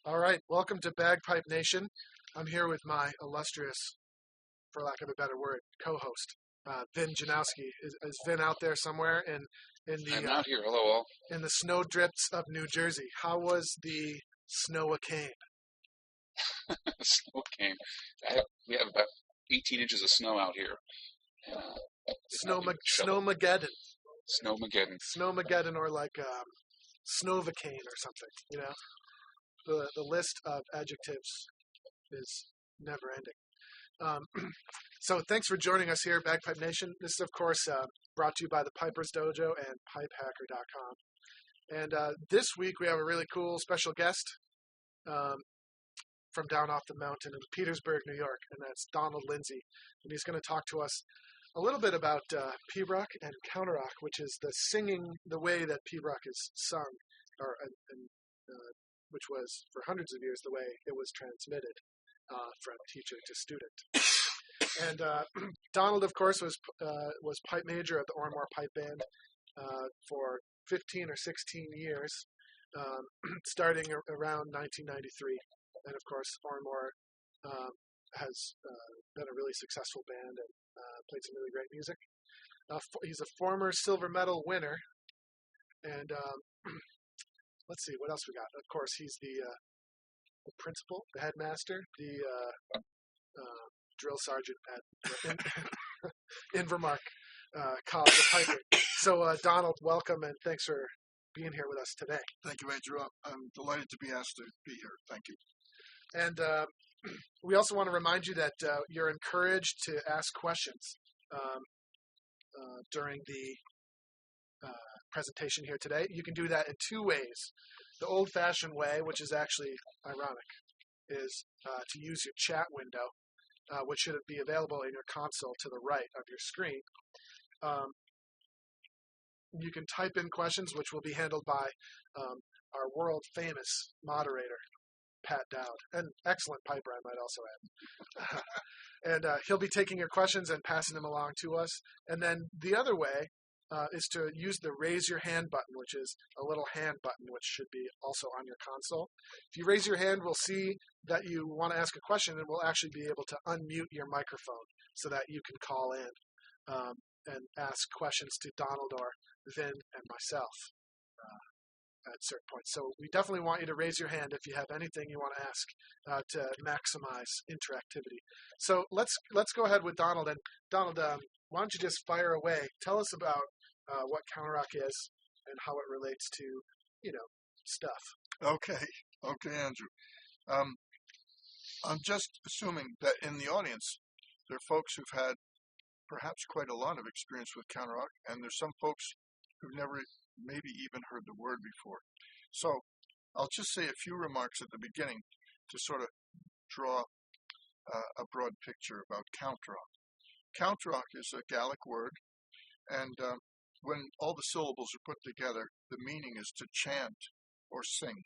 All right, welcome to Bagpipe Nation. I'm here with my illustrious, for lack of a better word, co-host, Vin Janowski. Is Vin out there somewhere in I'm the out here. Hello, all. in the snowdrifts of New Jersey? How was the snow-a-cane? Snow came. We have about 18 inches of snow out here. Did not even shovel. Snowmageddon, Snowmageddon. Snowmageddon, or like Snowvacane or something. You know, the list of adjectives is never ending. So thanks for joining us here, Bagpipe Nation. This is, of course, brought to you by the Piper's Dojo and pipehacker.com. And this week we have a really cool special guest from down off the mountain in Petersburg, New York, and that's Donald Lindsay. And he's going to talk to us a little bit about P-Rock and Counter-Rock, which is the way that P-Rock is sung, or which was, for hundreds of years, the way it was transmitted from teacher to student. And Donald, of course, was pipe major at the Ormore Pipe Band for 15 or 16 years, starting around 1993. And of course, Ormore has been a really successful band and played some really great music. He's a former silver medal winner, and let's see what else we got. Of course, he's the principal, the headmaster, the drill sergeant at Invermark College of Piping. So, Donald, welcome, and thanks for being here with us today. Thank you, Andrew. I'm delighted to be asked to be here. Thank you. And we also want to remind you that you're encouraged to ask questions during the presentation here today. You can do that in two ways. The old-fashioned way, which is actually ironic, is to use your chat window, which should be available in your console to the right of your screen. You can type in questions, which will be handled by our world-famous moderator, Pat Dowd, an excellent piper, I might also add. And he'll be taking your questions and passing them along to us. And then the other way is to use the raise your hand button, which is a little hand button, which should be also on your console. If you raise your hand, we'll see that you want to ask a question, and we'll actually be able to unmute your microphone so that you can call in and ask questions to Donald or Vin and myself at certain points. So we definitely want you to raise your hand if you have anything you want to ask to maximize interactivity. So let's go ahead with Donald. And Donald, why don't you just fire away? Tell us about what Counter-Rock is and how it relates to, stuff. Okay, Andrew. I'm just assuming that in the audience, there are folks who've had perhaps quite a lot of experience with Counter-Rock, and there's some folks who've never maybe even heard the word before. So I'll just say a few remarks at the beginning to sort of draw a broad picture about Counter-Rock. Counter-Rock is a Gallic word, and when all the syllables are put together, the meaning is to chant or sing.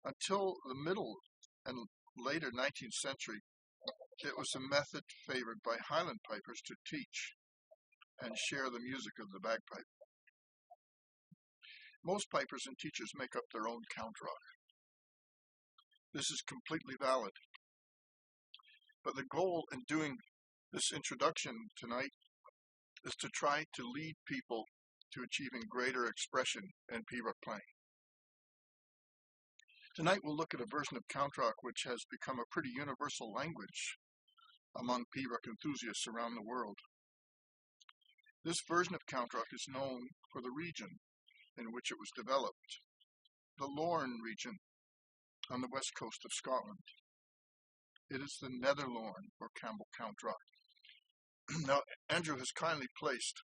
Until the middle and later 19th century, it was a method favored by Highland pipers to teach and share the music of the bagpipe. Most pipers and teachers make up their own Counter-Rock. This is completely valid. But the goal in doing this introduction tonight is to try to lead people to achieving greater expression in P-Rock playing. Tonight we'll look at a version of Counter-Rock which has become a pretty universal language among P-Rock enthusiasts around the world. This version of Counter-Rock is known for the region in which it was developed, the Lorne region on the west coast of Scotland. It is the Nether Lorne or Campbell Counter-Rock. Now, Andrew has kindly placed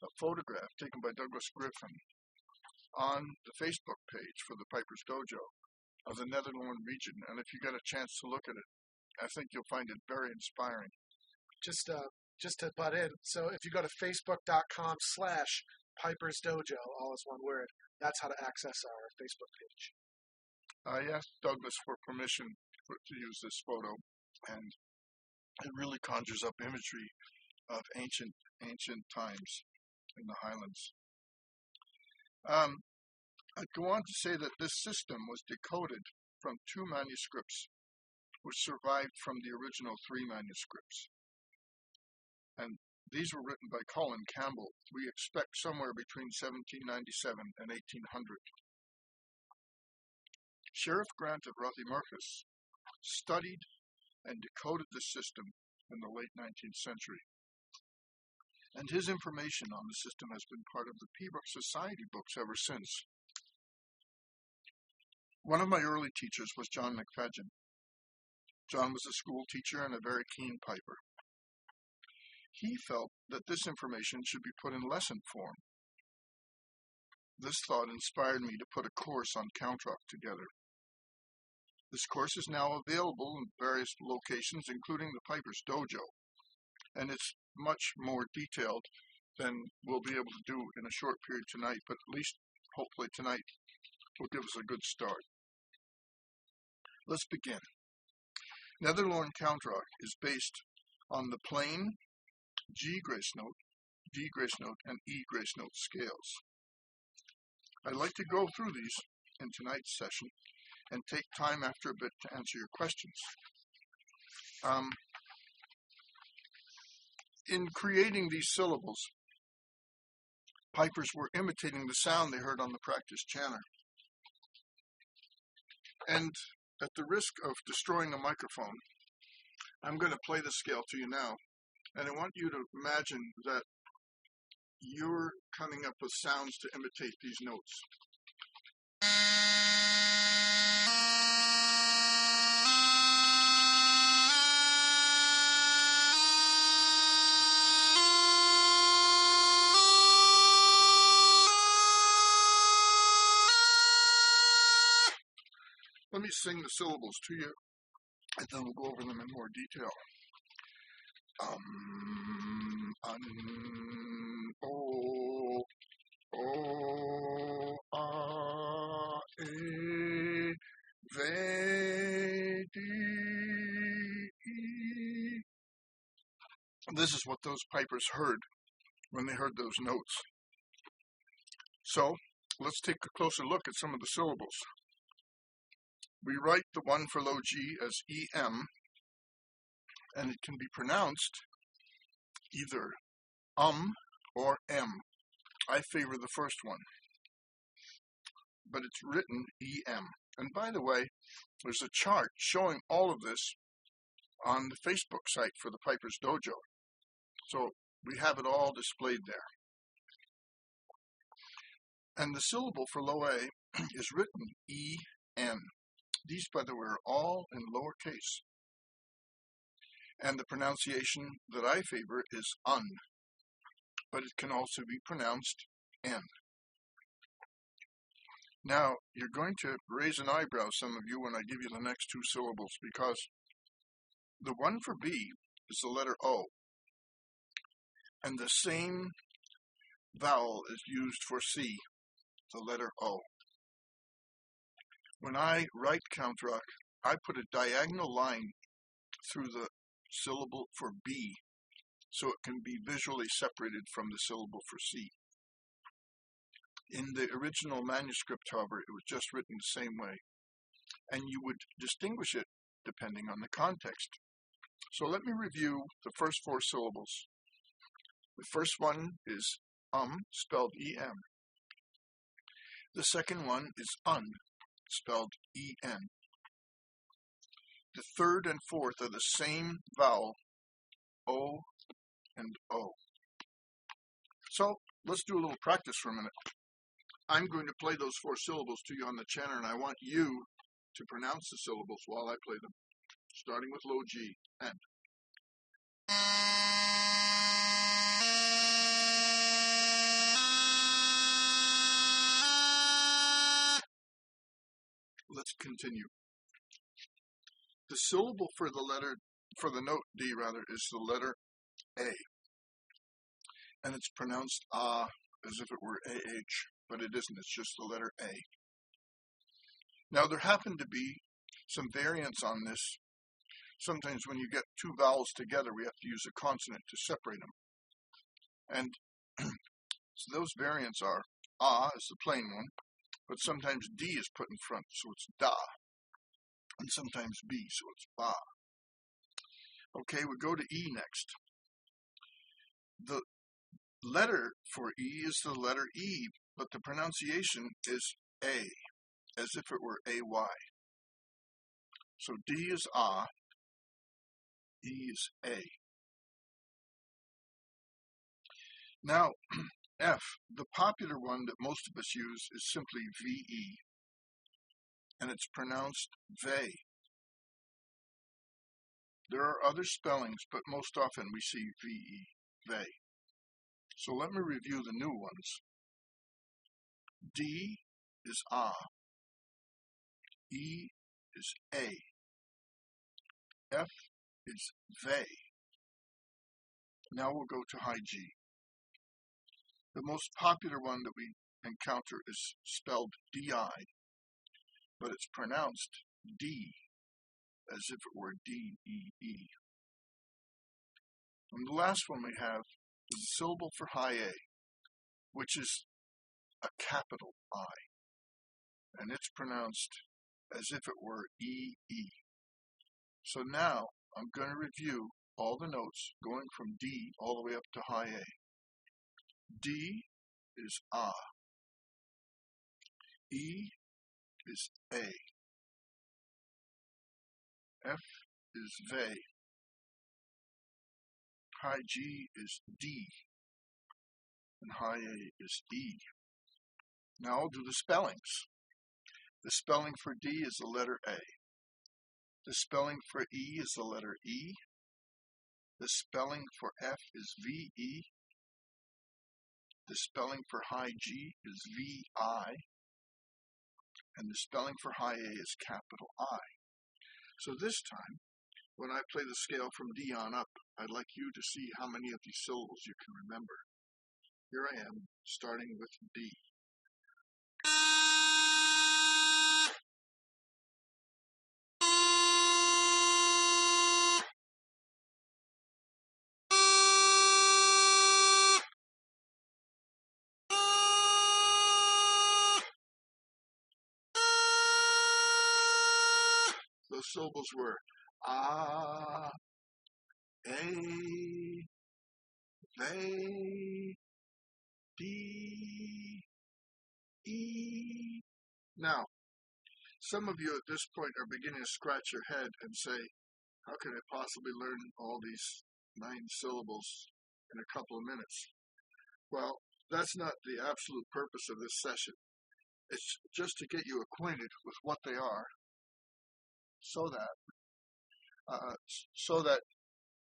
a photograph taken by Douglas Griffin on the Facebook page for the Piper's Dojo of the Nether Lorne region, and if you get a chance to look at it, I think you'll find it very inspiring. Just to butt in, so if you go to facebook.com/Piper's Dojo, all is one word, that's how to access our Facebook page. I asked Douglas for permission to use this photo, and it really conjures up imagery of ancient times in the Highlands. I'd go on to say that this system was decoded from 2 manuscripts which survived from the original 3 manuscripts. And these were written by Colin Campbell. We expect somewhere between 1797 and 1800. Sheriff Grant of Rothiemurchus studied and decoded the system in the late 19th century. And his information on the system has been part of the Pembroke Society books ever since. One of my early teachers was John McFadgen. John was a school teacher and a very keen piper. He felt that this information should be put in lesson form. This thought inspired me to put a course on Countrock together. This course is now available in various locations, including the Piper's Dojo, and it's much more detailed than we'll be able to do in a short period tonight, but at least hopefully tonight will give us a good start. Let's begin. Netherlorn Countrock is based on the plain G grace note, D grace note, and E grace note scales. I'd like to go through these in tonight's session and take time after a bit to answer your questions. In creating these syllables, pipers were imitating the sound they heard on the practice chanter. And at the risk of destroying a microphone, I'm going to play the scale to you now. And I want you to imagine that you're coming up with sounds to imitate these notes. Let me sing the syllables to you, and then we'll go over them in more detail. This is what those pipers heard when they heard those notes. So, let's take a closer look at some of the syllables. We write the one for low G as EM, and it can be pronounced either or M. I favor the first one, but it's written EM. And by the way, there's a chart showing all of this on the Facebook site for the Piper's Dojo. So we have it all displayed there. And the syllable for low A is written EN. These, by the way, are all in lowercase. And the pronunciation that I favor is un, but it can also be pronounced N. Now, you're going to raise an eyebrow, some of you, when I give you the next 2 syllables, because the one for B is the letter O, and the same vowel is used for C, the letter O. When I write Countrock, I put a diagonal line through the syllable for B, so it can be visually separated from the syllable for C. In the original manuscript, however, it was just written the same way, and you would distinguish it depending on the context. So let me review the first 4 syllables. The first one is spelled EM. The second one is un, spelled EN. The third and fourth are the same vowel, O and O. So let's do a little practice for a minute. I'm going to play those 4 syllables to you on the chanter, and I want you to pronounce the syllables while I play them, starting with low G, N. Let's continue. The syllable for the note D is the letter A. And it's pronounced as if it were AH, but it isn't, it's just the letter A. Now there happen to be some variants on this. Sometimes when you get 2 vowels together, we have to use a consonant to separate them. And so those variants are A is the plain one, but sometimes D is put in front, so it's da, and sometimes B, so it's ba. Okay, we go to E next. The letter for E is the letter E, but the pronunciation is A, as if it were A-Y. So D is A, E is A. Now, F, the popular one that most of us use is simply VE, and it's pronounced vey. There are other spellings, but most often we see VE, vey. So let me review the new ones. D is A, E is A, F is vey. Now we'll go to high G. The most popular one that we encounter is spelled DI, but it's pronounced D, as if it were D-E-E. And the last one we have is a syllable for high A, which is a capital I, and it's pronounced as if it were E-E. So now I'm going to review all the notes going from D all the way up to high A. D is A, E is A, F is vey, high G is D, and high A is E. Now I'll do the spellings. The spelling for D is the letter A. The spelling for E is the letter E. The spelling for F is VE. The spelling for high G is VI. And the spelling for high A is capital I. So this time, when I play the scale from D on up, I'd like you to see how many of these syllables you can remember. Here I am, starting with D. Those syllables were A, A, they, D, E. Now, some of you at this point are beginning to scratch your head and say, how can I possibly learn all these 9 syllables in a couple of minutes? Well, that's not the absolute purpose of this session. It's just to get you acquainted with what they are so that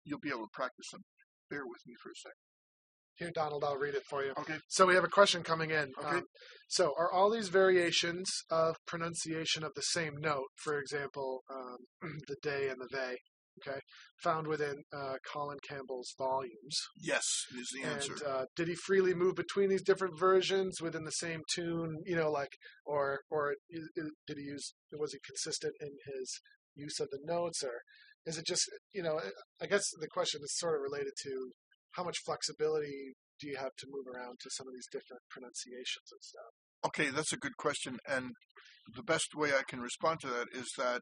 you'll be able to practice them. Bear with me for a second. Here, Donald, I'll read it for you. Okay. So we have a question coming in. Okay. So are all these variations of pronunciation of the same note, for example, the day and the they, okay, found within Colin Campbell's volumes? Yes, is the answer. And did he freely move between these different versions within the same tune, or did he was he consistent in his use of the notes, or is it just, I guess the question is sort of related to how much flexibility do you have to move around to some of these different pronunciations and stuff? Okay, that's a good question, and the best way I can respond to that is that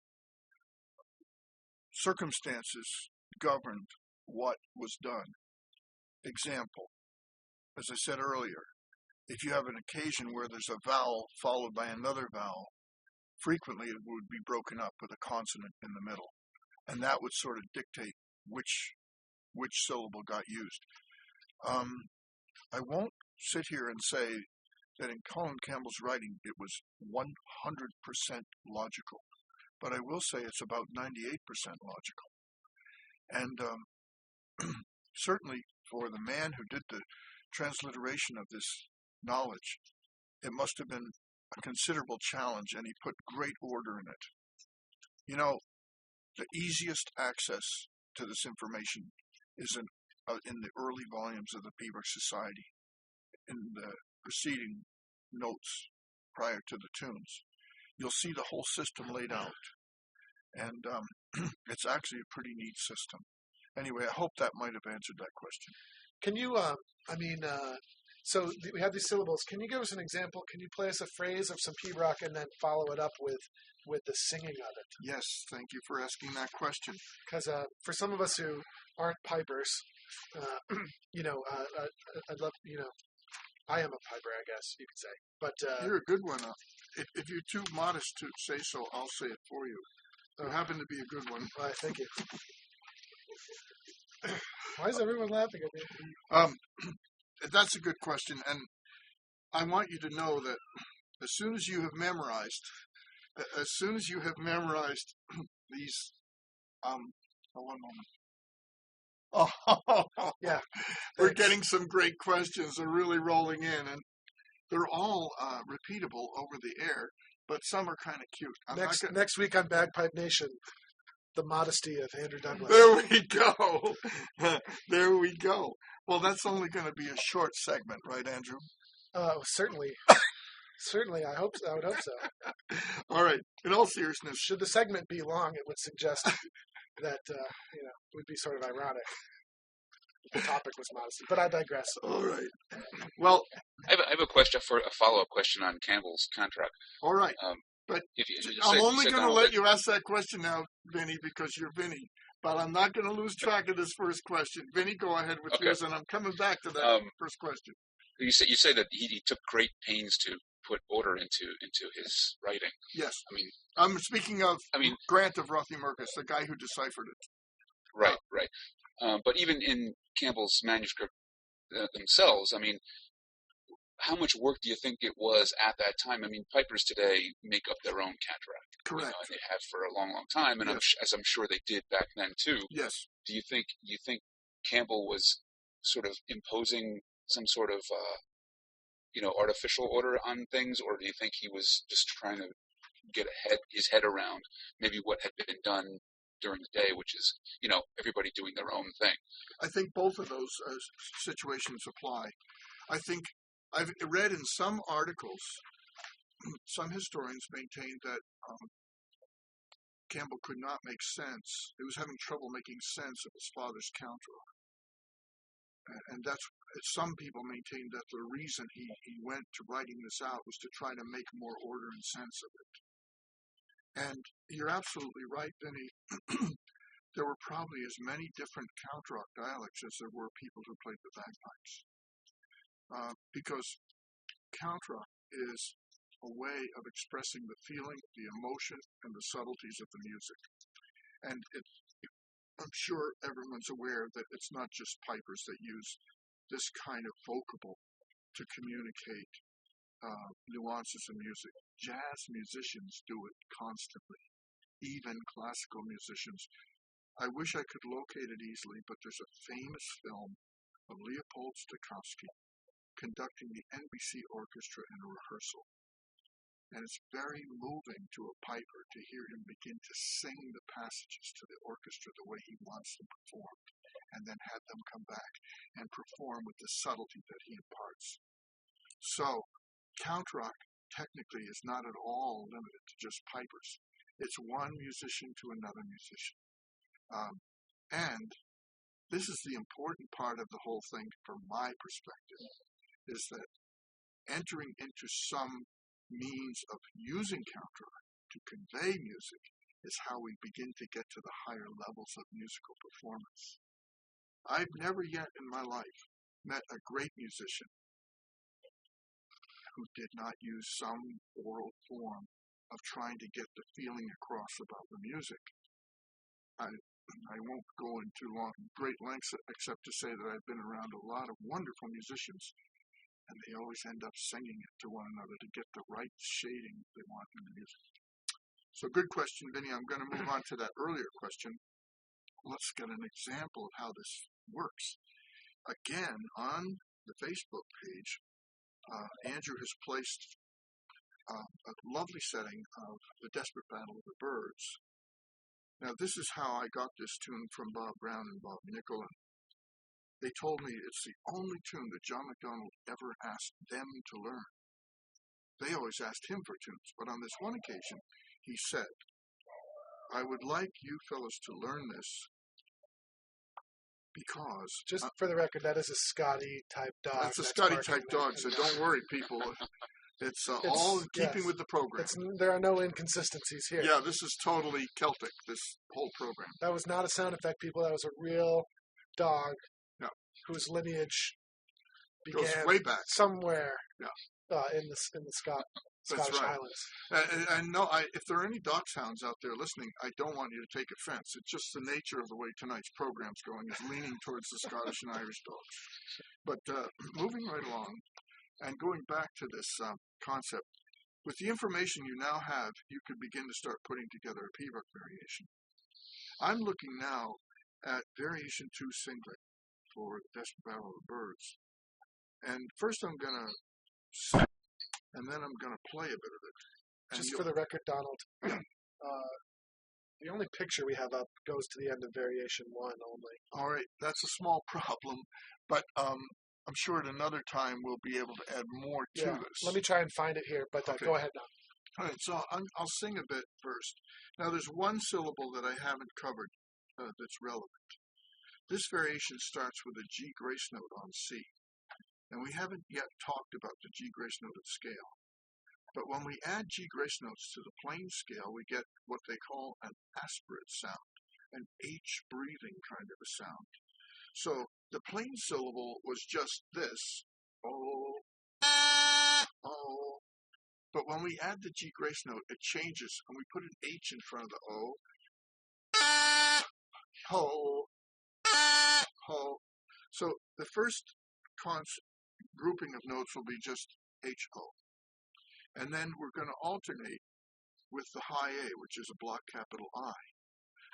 circumstances governed what was done. Example, as I said earlier, if you have an occasion where there's a vowel followed by another vowel, frequently it would be broken up with a consonant in the middle, and that would sort of dictate which syllable got used. I won't sit here and say that in Colin Campbell's writing it was 100% logical, but I will say it's about 98% logical. And certainly for the man who did the transliteration of this knowledge, it must have been a considerable challenge, and he put great order in it. The easiest access to this information is in the early volumes of the Pibroch Society, in the preceding notes prior to the tunes. You'll see the whole system laid out, and it's actually a pretty neat system. Anyway, I hope that might have answered that question. Can you, So we have these syllables. Can you give us an example? Can you play us a phrase of some pibroch and then follow it up with the singing of it? Yes, thank you for asking that question. Because for some of us who aren't pipers, I'd love, I am a piper, I guess you could say. But You're a good one. If you're too modest to say so, I'll say it for you. You happen to be a good one. Why, thank you. Why is everyone laughing at me? That's a good question, and I want you to know that as soon as you have memorized these, one moment. Oh, Yeah, we're thanks. getting some great questions. They're really rolling in, and they're all repeatable over the air, but some are kind of cute. Next week on Bagpipe Nation, the modesty of Andrew Douglas. There we go. There we go. Well, that's only going to be a short segment, right, Andrew? Certainly. Certainly, I would hope so. All right. In all seriousness, Should the segment be long, it would suggest that it would be sort of ironic if the topic was modesty. But I digress. All right. Well, I have a question for a follow-up question on Campbell's contract. All right. But I'm only going to let you ask that question now, Vinny, because you're Vinny. But I'm not going to lose track of this first question. Vinny, go ahead with yours, and I'm coming back to that first question. You say that he took great pains to put order into his writing. Yes. I mean, I'm speaking of Grant of Rothiemurcus, the guy who deciphered it. Right, right. But even in Campbell's manuscript themselves, I mean, how much work do you think it was at that time? I mean, pipers today make up their own contract. Correct. And they have for a long, long time, and yes. I'm sure they did back then too. Yes. Do you think Campbell was sort of imposing some sort of artificial order on things, or do you think he was just trying to get his head around maybe what had been done during the day, which is everybody doing their own thing? I think both of those situations apply. I think I've read in some articles, some historians maintained that Campbell could not make sense. He was having trouble making sense of his father's counterart. And some people maintained that the reason he went to writing this out was to try to make more order and sense of it. And you're absolutely right, Vinny. There were probably as many different counterart dialects as there were people who played the bagpipes. Because counterart is a way of expressing the feeling, the emotion, and the subtleties of the music. And I'm sure everyone's aware that it's not just pipers that use this kind of vocable to communicate nuances in music. Jazz musicians do it constantly, even classical musicians. I wish I could locate it easily, but there's a famous film of Leopold Stokowski conducting the NBC orchestra in a rehearsal. And it's very moving to a piper to hear him begin to sing the passages to the orchestra the way he wants them performed, and then have them come back and perform with the subtlety that he imparts. So, counterart technically is not at all limited to just pipers. It's one musician to another musician. And this is the important part of the whole thing from my perspective, is that entering into some means of using counterart to convey music is how we begin to get to the higher levels of musical performance. I've never yet in my life met a great musician who did not use some oral form of trying to get the feeling across about the music. I won't go into great lengths except to say that I've been around a lot of wonderful musicians, and they always end up singing it to one another to get the right shading they want in the music. So good question, Vinny. I'm going to move on to that earlier question. Let's get an example of how this works. Again, on the Facebook page, Andrew has placed a lovely setting of The Desperate Battle of the Birds. Now, this is how I got this tune from Bob Brown and Bob Nicola. They told me it's the only tune that John MacDonald ever asked them to learn. They always asked him for tunes, but on this one occasion, he said, "I would like you fellas to learn this because Just for the record, that is a Scotty type dog. that's a Scotty barking type dog, so don't worry, people. It's all in keeping with the program. There are no inconsistencies here. Yeah, this is totally Celtic, this whole program. That was not a sound effect, people. That was a real dog Yeah. whose lineage Goes began way back. somewhere Yeah. in the Scottish right. Highlands. And no, if there are any dachshunds out there listening, I don't want you to take offense. It's just the nature of the way tonight's program's going is leaning towards the Scottish and Irish dogs. But moving right along and going back to this concept, with the information you now have, you could begin to start putting together a pibroch variation. I'm looking now at variation 2 singlet for Desperate Battle of the Birds. And first I'm going to sing, and then I'm going to play a bit of it. And Just for the record, Donald, the only picture we have up goes to the end of variation 1 only. All right, that's a small problem, but I'm sure at another time we'll be able to add more to this. Let me try and find it here, but Okay. go ahead now. All right, so I'll sing a bit first. Now, there's one syllable that I haven't covered that's relevant. This variation starts with a G grace note on C, and we haven't yet talked about the G grace note of scale. But when we add G grace notes to the plain scale, we get what they call an aspirate sound, an H breathing kind of a sound. So the plain syllable was just this, oh, oh. But when we add the G grace note, it changes, and we put an H in front of the O. Ho, ho. So the first grouping of notes will be just H-O. And then we're going to alternate with the high A, which is a block capital I.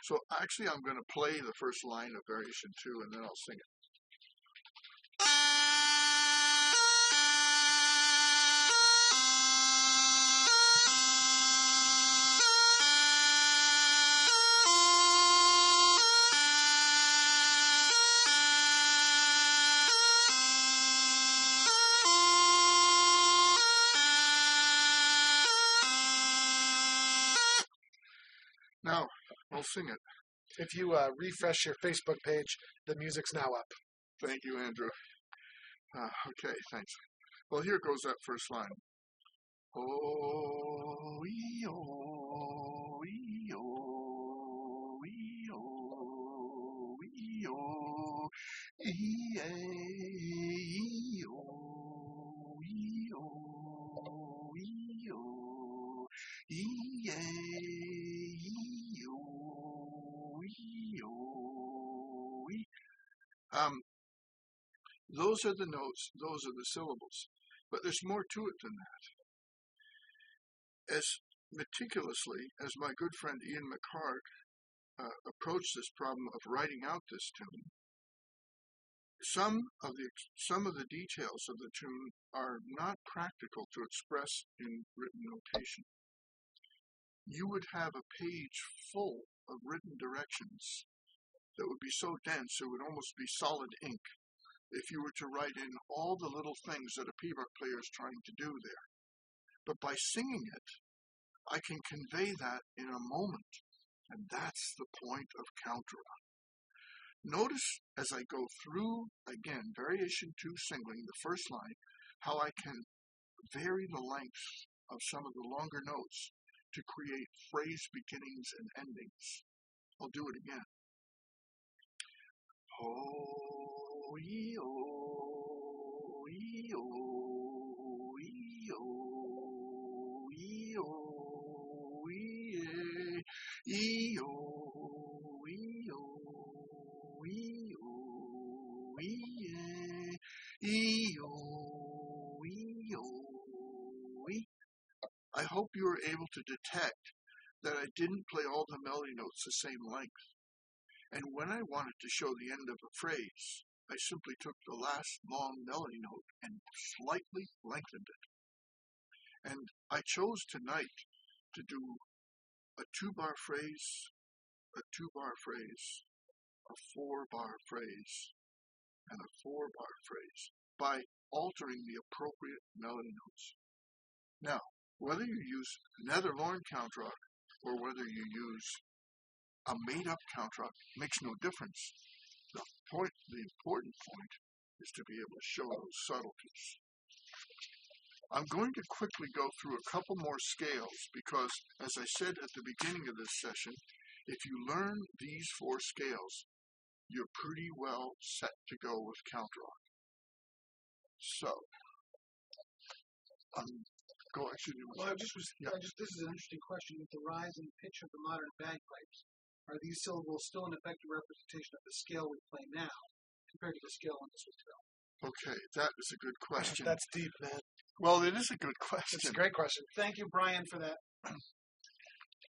So actually I'm going to play the first line of variation 2, and then I'll sing it. Now, I'll sing it. If you refresh your Facebook page, the music's now up. Thank you, Andrew. Okay, thanks. Well, here goes that first line. Oh, ee, oh, ee, oh, ee, oh, ee, oh, ee, ee, oh, ee, oh, ee, oh, ee, those are the notes, those are the syllables. But there's more to it than that. As meticulously as my good friend Ian McHarg approached this problem of writing out this tune, some of the details of the tune are not practical to express in written notation. You would have a page full of written directions that would be so dense it would almost be solid ink if you were to write in all the little things that a pibroch player is trying to do there. But by singing it, I can convey that in a moment, and that's the point of counter-rock. Notice as I go through, again, variation 2 singling, the first line, how I can vary the length of some of the longer notes to create phrase beginnings and endings. I'll do it again. Oh, ee, oh, ee, oh, ee, oh, ee, oh, ee, ee, oh, ee, oh, ee, oh, ee, ee, oh, ee, oh, ee. I hope you were able to detect that I didn't play all the melody notes the same length. And when I wanted to show the end of a phrase, I simply took the last long melody note and slightly lengthened it. And I chose tonight to do a 2-bar phrase, a 2-bar phrase, a 4-bar phrase, and a 4-bar phrase by altering the appropriate melody notes. Now, whether you use Nether Lorne countrock or whether you use a made-up countrock makes no difference. The important point is to be able to show those subtleties. I'm going to quickly go through a couple more scales because, as I said at the beginning of this session, if you learn these 4 scales, you're pretty well set to go with counterart. So, this is an interesting question. With the rise in pitch of the modern bagpipes, are these syllables still an effective representation of the scale we play now compared to the scale when this was developed? Okay, that is a good question. That's deep, man. Well, it is a good question. It's a great question. Thank you, Brian, for that.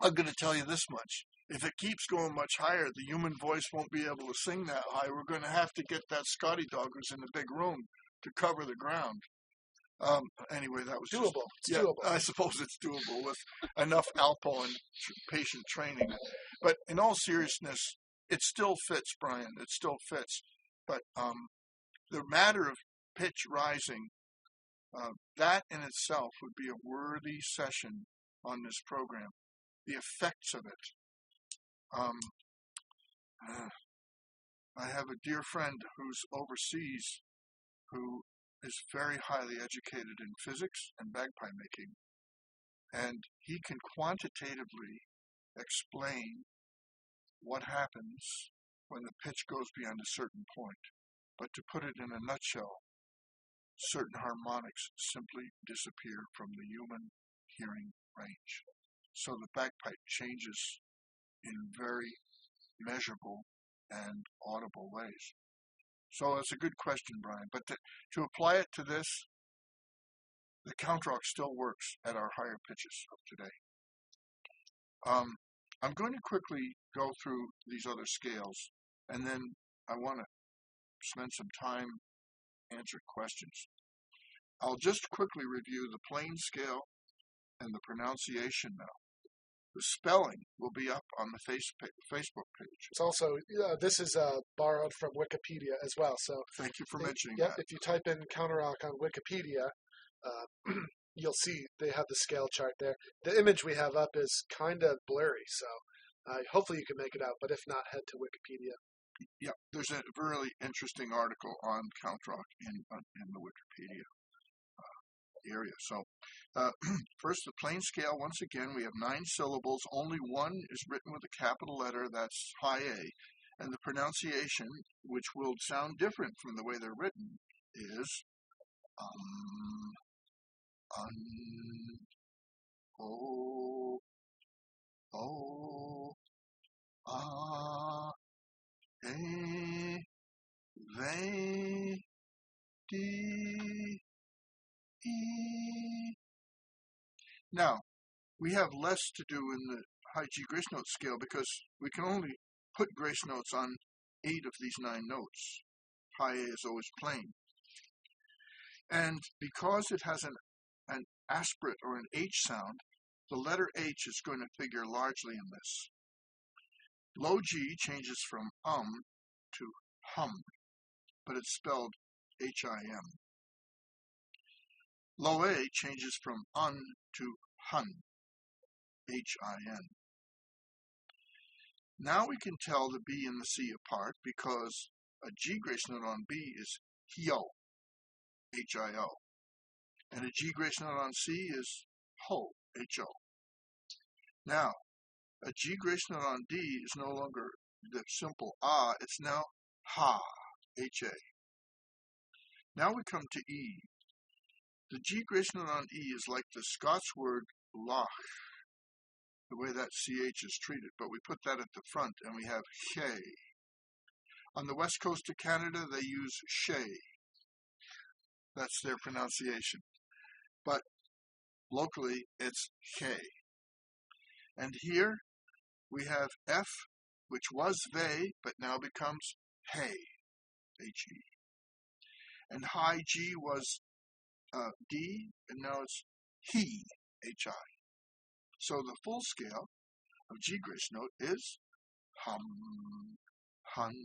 I'm going to tell you this much. If it keeps going much higher, the human voice won't be able to sing that high. We're going to have to get that Scotty dog who's in the big room to cover the ground. Anyway, that was doable. It's doable. I suppose it's doable with enough Alpo and patient training. But in all seriousness, it still fits, Brian. It still fits. But the matter of pitch rising, that in itself would be a worthy session on this program. The effects of it. I have a dear friend who's overseas who is very highly educated in physics and bagpipe making, and he can quantitatively explain what happens when the pitch goes beyond a certain point. But to put it in a nutshell, certain harmonics simply disappear from the human hearing range. So the bagpipe changes in very measurable and audible ways. So it's a good question, Brian. But to apply it to this, the counterart still works at our higher pitches of today. I'm going to quickly go through these other scales, and then I want to spend some time answering questions. I'll just quickly review the plain scale and the pronunciation now. The spelling will be up on the Facebook page. It's also, this is borrowed from Wikipedia as well. So thank you for mentioning that. If you type in counterart on Wikipedia, you'll see they have the scale chart there. The image we have up is kind of blurry, so hopefully you can make it out. But if not, head to Wikipedia. Yeah, there's a really interesting article on counterart in the Wikipedia area. So first, the plain scale. Once again, we have 9 syllables. Only one is written with a capital letter. That's high A. And the pronunciation, which will sound different from the way they're written, is o, a, they, d, e. Now, we have less to do in the high G grace note scale because we can only put grace notes on 8 of these 9 notes. High A is always plain. And because it has an aspirate or an H sound, the letter H is going to figure largely in this. Low G changes from to hum, but it's spelled H-I-M. Low A changes from un to hun, H-I-N. Now we can tell the B and the C apart because a G grace note on B is hio, H-I-O. And a G grace note on C is ho, H-O. Now, a G grace note on D is no longer the simple ah, it's now ha, H-A. Now we come to E. The G grace note on E is like the Scots word lach, the way that CH is treated, but we put that at the front and we have che. On the west coast of Canada, they use she. That's their pronunciation. But locally, it's che. And here we have F, which was they, but now becomes hey, H-E. And high G was D, and now it's he, H-I. So the full scale of G grace note is hum, hun,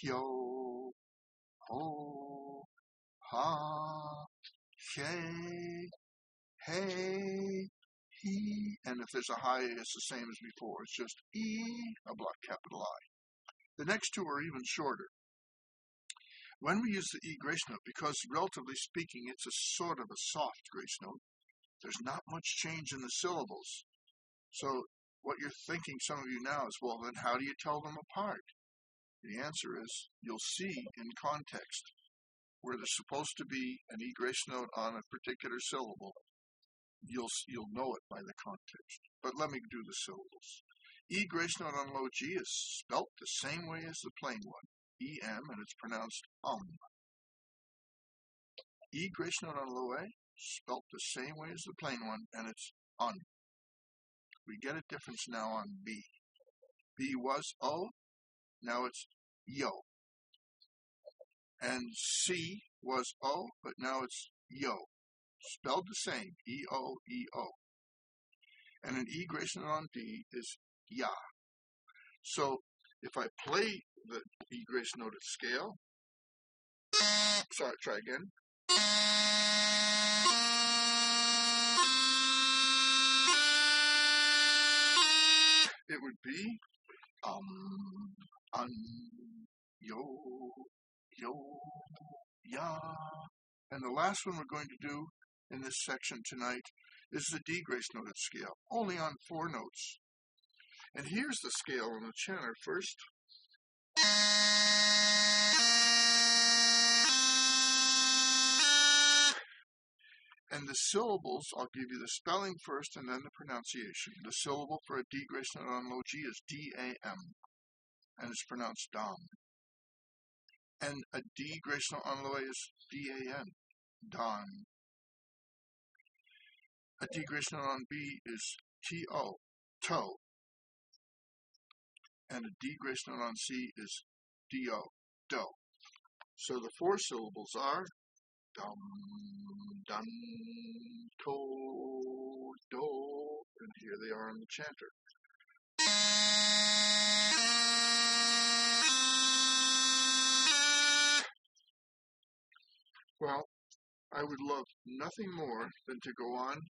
hyo, ho, ha, he, hey, he. And if there's a high A, it's the same as before. It's just E, a block capital I. The next two are even shorter. When we use the E grace note, because relatively speaking, it's a sort of a soft grace note, there's not much change in the syllables. So what you're thinking, some of you now, is, well, then how do you tell them apart? The answer is, you'll see in context where there's supposed to be an E grace note on a particular syllable. You'll know it by the context. But let me do the syllables. E grace note on low G is spelt the same way as the plain one, EM, and it's pronounced E grace note on low A, spelt the same way as the plain one, and it's un. We get a difference now on B. B was O, now it's yo. And C was O, but now it's yo. Spelled the same, E-O, E-O. And an E grace note on D is ya. So if I play the E grace noted scale, sorry, try again. It would be yo, yo, ya. And the last one we're going to do in this section tonight is the D grace noted scale, only on 4 notes. And here's the scale on the chanter first. And the syllables, I'll give you the spelling first and then the pronunciation. The syllable for a D grace note on low G is D-A-M, and it's pronounced dam. And a D grace note on low A is D-A-N, dan. A D grace note on B is T-O, toe. And a D grace note on C is D-O, do. So the 4 syllables are dum, dun, to, do, and here they are in the chanter. Well, I would love nothing more than to go on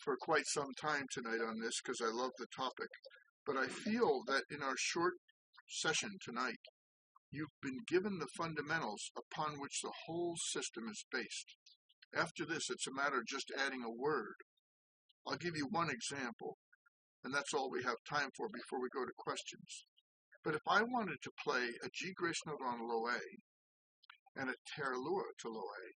for quite some time tonight on this because I love the topic. But I feel that in our short session tonight, you've been given the fundamentals upon which the whole system is based. After this, it's a matter of just adding a word. I'll give you one example, and that's all we have time for before we go to questions. But if I wanted to play a G grace note on low A and a terlua to low A,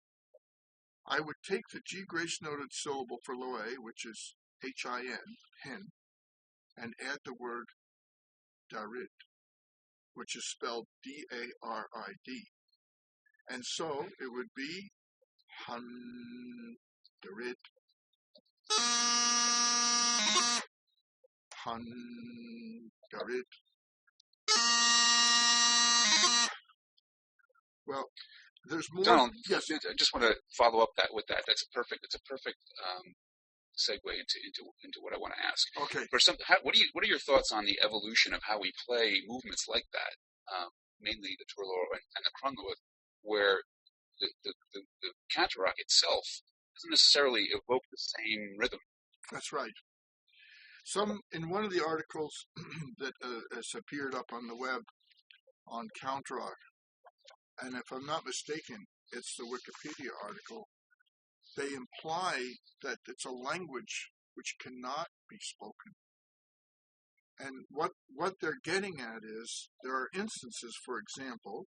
I would take the G grace noted syllable for low A, which is H-I-N, hin, and add the word darid, which is spelled D-A-R-I-D. And so it would be hun, darid, hun, darid. Well, there's more. Donald, yes. I just want to follow up with that. It's a perfect segue into what I want to ask. Okay. What are your thoughts on the evolution of how we play movements like that, mainly the Turlor and the Krunglua, where the Cantarock itself doesn't necessarily evoke the same rhythm? That's right. In one of the articles that has appeared up on the web on Cantarock, and if I'm not mistaken, it's the Wikipedia article, they imply that it's a language which cannot be spoken. And what they're getting at is, there are instances, for example,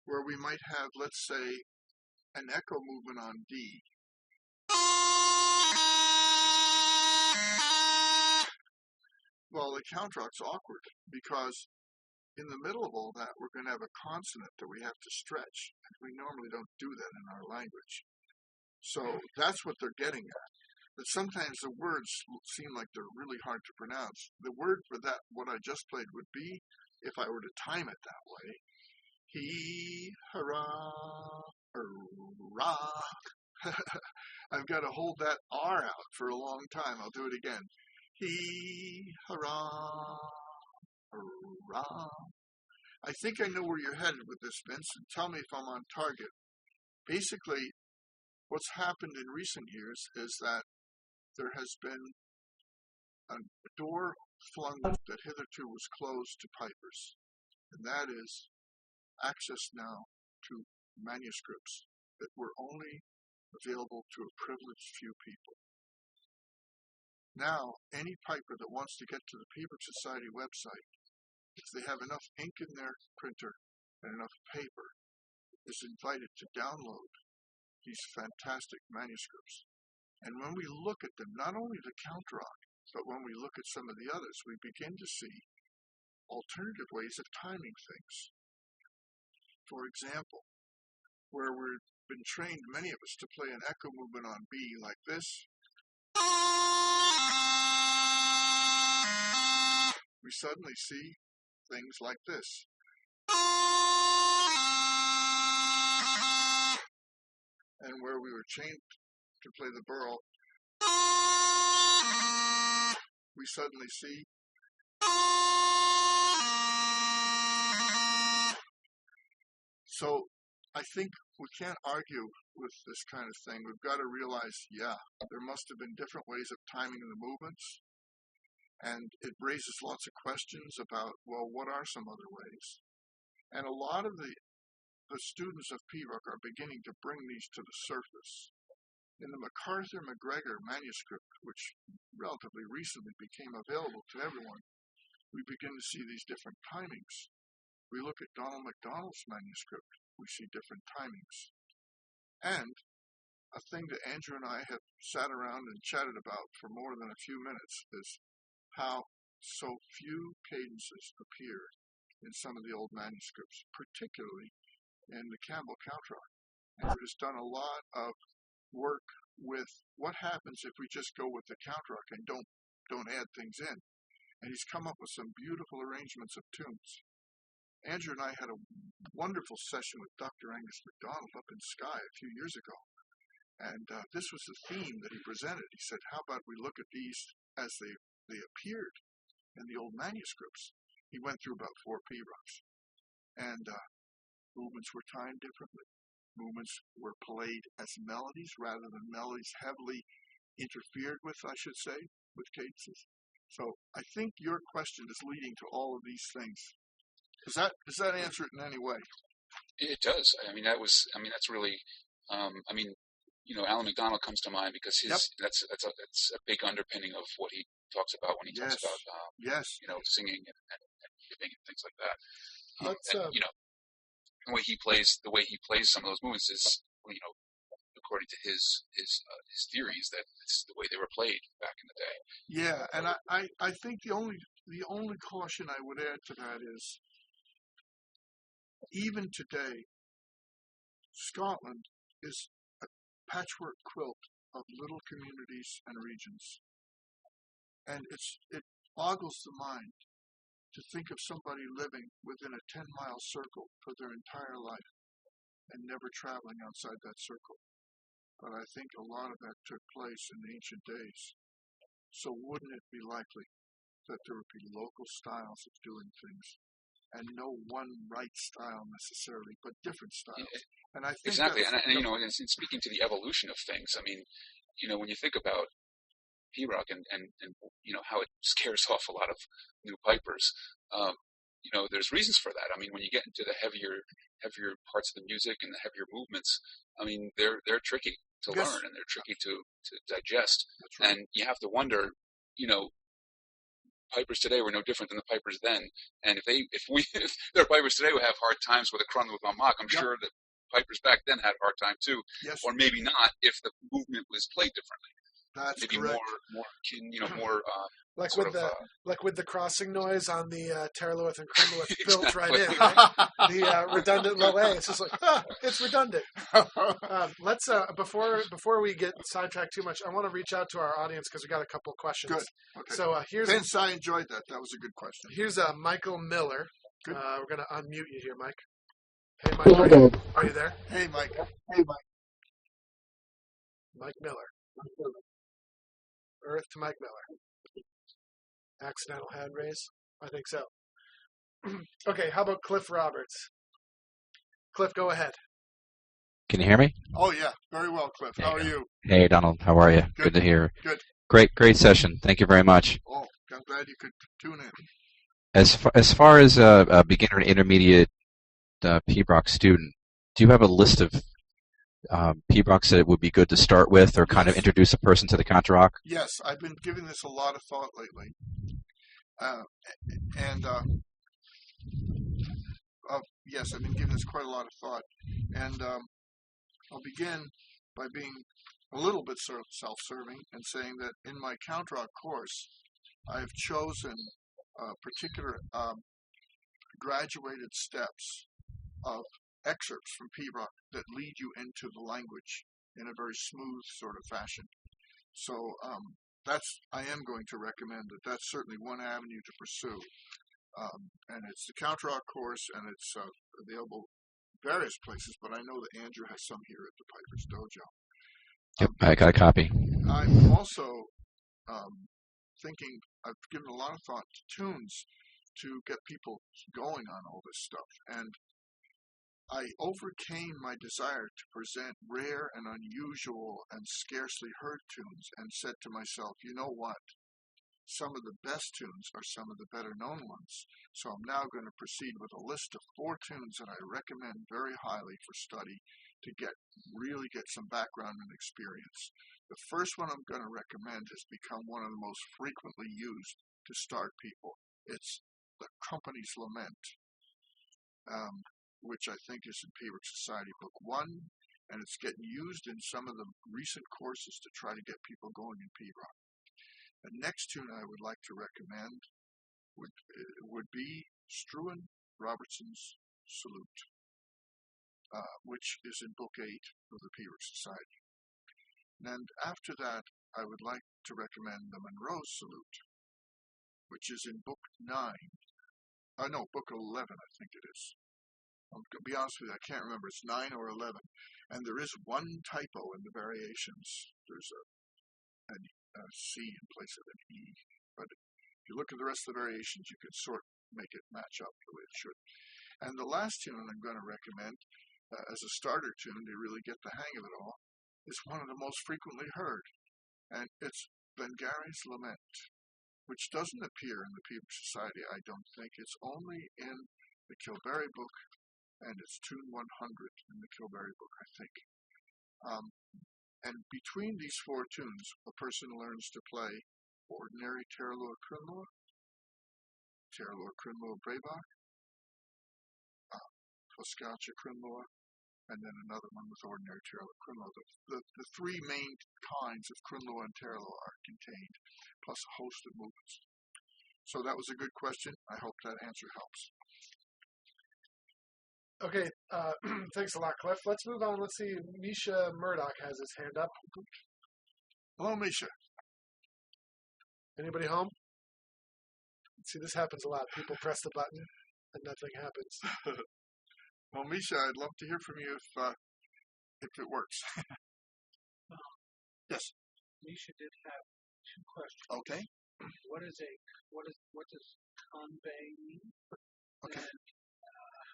where we might have, let's say, an echo movement on D. Well, the Cantarock's awkward, because in the middle of all that, we're going to have a consonant that we have to stretch, and we normally don't do that in our language. So that's what they're getting at. But sometimes the words seem like they're really hard to pronounce. The word for that, what I just played, would be, if I were to time it that way, he, hurrah, hurrah. I've got to hold that R out for a long time. I'll do it again. He, hurrah, hurrah. I think I know where you're headed with this, Vince, and tell me if I'm on target. Basically, what's happened in recent years is that there has been a door flung that hitherto was closed to pipers. and that is access now to manuscripts that were only available to a privileged few people. Now, any piper that wants to get to the Pibroch Society website, if they have enough ink in their printer and enough paper, is invited to download these fantastic manuscripts. And when we look at them, not only the Count Rock, but when we look at some of the others, we begin to see alternative ways of timing things. For example, where we've been trained, many of us, to play an echo movement on B like this, we suddenly see things like this. And where we were trained to play the burl, we suddenly see so I think we can't argue with this kind of thing. We've got to realize, yeah, there must have been different ways of timing the movements, and it raises lots of questions about, well, what are some other ways? And a lot of the students of Pibroch are beginning to bring these to the surface. In the MacArthur-McGregor manuscript, which relatively recently became available to everyone, we begin to see these different timings. We look at Donald MacDonald's manuscript, we see different timings. And a thing that Andrew and I have sat around and chatted about for more than a few minutes is how so few cadences appear in some of the old manuscripts, particularly in the Campbell Count Rock. Andrew has done a lot of work with what happens if we just go with the Count Rock and don't add things in. And he's come up with some beautiful arrangements of tunes. Andrew and I had a wonderful session with Dr. Angus MacDonald up in Skye a few years ago. And this was the theme that he presented. He said, how about we look at these as they appeared in the old manuscripts? He went through about 4 Pibrochs. And movements were timed differently. Movements were played as melodies rather than melodies heavily interfered with, I should say, with cadences. So I think your question is leading to all of these things. Does that answer it in any way? It does. That's really, Alan MacDonald comes to mind because that's a big underpinning of what he talks about when he talks about, singing and giving and things like that. The way he plays some of those movements is, according to his theories, that it's the way they were played back in the day. Yeah, and I think the only caution I would add to that is, even today, Scotland is a patchwork quilt of little communities and regions. And it boggles the mind to think of somebody living within a 10-mile circle for their entire life and never traveling outside that circle. But I think a lot of that took place in ancient days. So wouldn't it be likely that there would be local styles of doing things, and no one right style necessarily, but different styles? And I think exactly. And speaking to the evolution of things, when you think about Pibroch and how it scares off a lot of new pipers, there's reasons for that. When you get into the heavier parts of the music and the heavier movements, they're tricky to learn, and they're tricky to digest. Right. And you have to wonder, pipers today were no different than the pipers then. And if there are pipers today who have hard times with a Crun with Mach, I'm sure that pipers back then had a hard time too. Yes. Or maybe not if the movement was played differently. That's maybe correct. more like with the crossing noise on the Terlewith and Crumlewith built right in, right? The redundant low A. It's just like it's redundant. Let's before we get sidetracked too much, I want to reach out to our audience because we got a couple questions. Good. Okay. So here's Vince, I enjoyed that. That was a good question. Here's Michael Miller. Good. We're going to unmute you here, Mike. Hey, Mike. Are you there? Hey, Mike. Mike Miller. Earth to Mike Miller. Accidental hand raise? I think so. Okay, how about Cliff Roberts? Cliff, go ahead. Can you hear me? Oh, yeah. Very well, Cliff. How are you? Hey, Donald. How are you? Good to hear. Good. Great session. Thank you very much. Oh, I'm glad you could tune in. As far as a beginner and intermediate PBrock student, do you have a list of PBrocks that would be good to start with, or kind of Yes. introduce a person to the counter-rock? Yes, I've been giving this a lot of thought lately. Yes, I've been giving this quite a lot of thought. And I'll begin by being a little bit sort of self-serving and saying that in my counter-rock course, I've chosen particular graduated steps of excerpts from PBrock that lead you into the language in a very smooth sort of fashion. So I am going to recommend that. That's certainly one avenue to pursue. And it's the counter-rock course, and it's available various places, but I know that Andrew has some here at the Piper's Dojo. Yep, I got a copy. I'm also thinking, I've given a lot of thought to tunes to get people going on all this stuff. And I overcame my desire to present rare and unusual and scarcely heard tunes and said to myself, you know what? Some of the best tunes are some of the better known ones. So I'm now going to proceed with a list of 4 tunes that I recommend very highly for study to really get some background and experience. The first one I'm going to recommend has become one of the most frequently used to start people. It's The Company's Lament, which I think is in P-Rock Society Book 1, and it's getting used in some of the recent courses to try to get people going in P-Rock. The next tune I would like to recommend would be Struan Robertson's Salute, which is in Book 8 of the P-Rock Society. And after that, I would like to recommend the Monroe Salute, which is in Book 9. Book 11, I think it is. I'm going to be honest with you, I can't remember. It's 9 or 11. And there is one typo in the variations. There's a C in place of an E. But if you look at the rest of the variations, you can make it match up the way it should. And the last tune I'm going to recommend as a starter tune to really get the hang of it all is one of the most frequently heard. And it's Bengare's Lament, which doesn't appear in the P-Rock Society, I don't think. It's only in the Kilberry book, and it's tune 100 in the Kilberry book, I think. And between these 4 tunes, a person learns to play Ordinary Terlor Crinloa, Terlor Crinloa Bravach, Toscacha Crinloa, and then another one with Ordinary Terlor Crinloa. The 3 main kinds of Crinloa and Terlor are contained, plus a host of movements. So that was a good question. I hope that answer helps. Okay, thanks a lot, Cliff. Let's move on. Let's see. Misha Murdoch has his hand up. Hello, Misha. Anybody home? See, this happens a lot. People press the button and nothing happens. Well, Misha, I'd love to hear from you if it works. Yes. Misha did have 2 questions. Okay. What does convey mean? Okay. And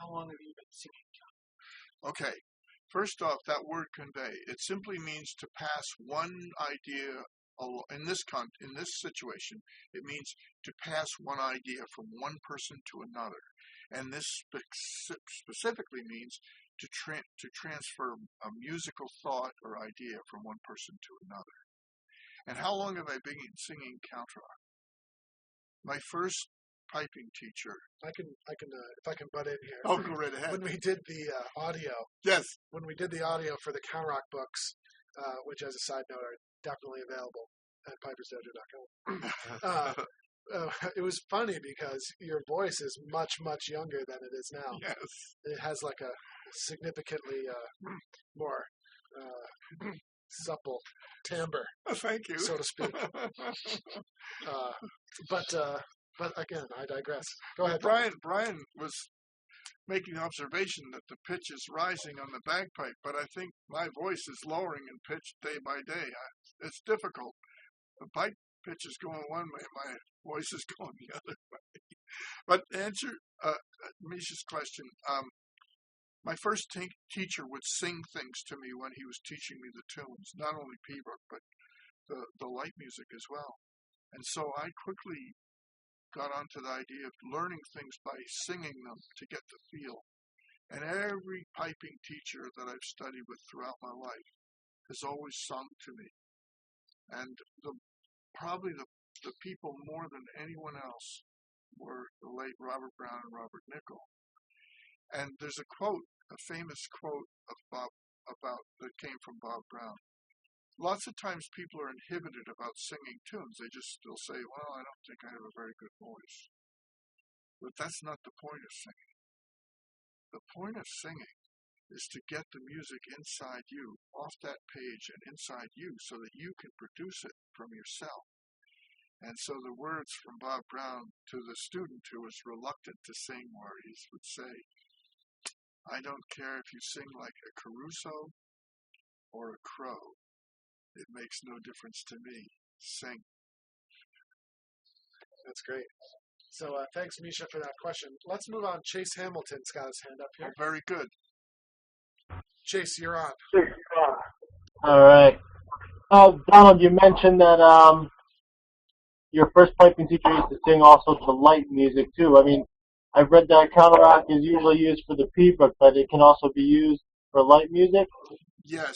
how long have you been singing? Okay. First off, that word convey, it simply means to pass one idea. In this situation, it means to pass one idea from one person to another, and this specifically means to transfer a musical thought or idea from one person to another. And how long have I been singing counter-rock? My first piping teacher. If I can butt in here. Oh, go right ahead. When we did the audio. Yes. When we did the audio for the counter-rock books, which, as a side note, are definitely available at pipersdojo.com. It was funny because your voice is much, much younger than it is now. Yes. It has like a significantly more supple timbre, Thank you. so to speak. But again, I digress. Go ahead. Brian was making the observation that the pitch is rising on the bagpipe, but I think my voice is lowering in pitch day by day. It's difficult. The pipe pitch is going one way, my voice is going the other way. But to answer Misha's question, my first teacher would sing things to me when he was teaching me the tunes, not only P-Rock, but the light music as well. And so I quickly got onto the idea of learning things by singing them to get the feel. And every piping teacher that I've studied with throughout my life has always sung to me. And probably the people more than anyone else were the late Robert Brown and Robert Nickel. And there's a quote, a famous quote of that came from Bob Brown. Lots of times people are inhibited about singing tunes. They just still say, well, I don't think I have a very good voice. But that's not the point of singing. The point of singing is to get the music inside you, off that page and inside you, so that you can produce it from yourself. And so the words from Bob Brown to the student who was reluctant to sing were, he would say, I don't care if you sing like a Caruso or a crow. It makes no difference to me. Sing. That's great. So thanks, Misha, for that question. Let's move on. Chase Hamilton's got his hand up here. Oh, very good. Chase, you're on. All right. Donald, you mentioned that your first piping teacher used to sing also the light music too. I mean, I've read that counterrock is usually used for the P-book, but it can also be used for light music. Yes.